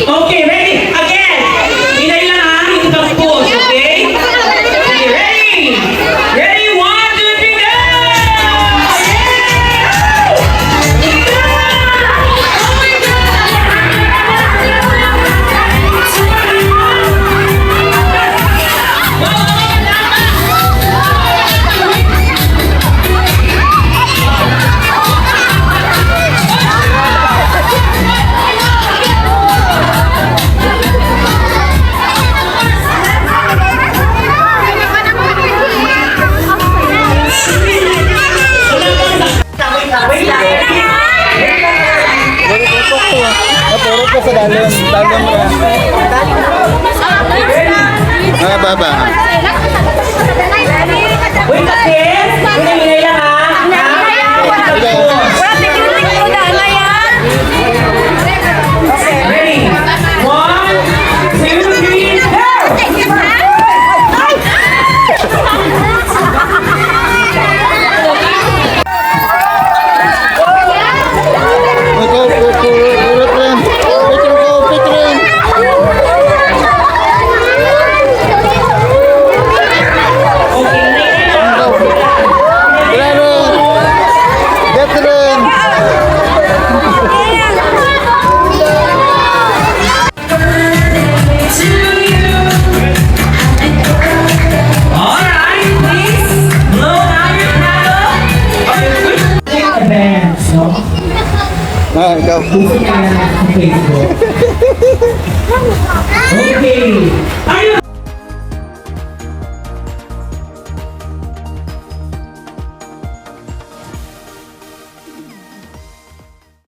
Okay, ready? Again. Hinay lang ha. Hindi ka push, okay? Okay, ready? Ready? 1, 2, 3, go! Puro po sa dalim. Dalim ka. Ah, baba. Wait, again. Hinay lang ha. Ready? 1, 2, 3, go! Ito, puro rin. Pitrin. Okay, hinay lang. Grabe. Getrin. Alright, please blow out your candle. Take a dance, no? Ah, ikaw. Facebook. Okay. Are you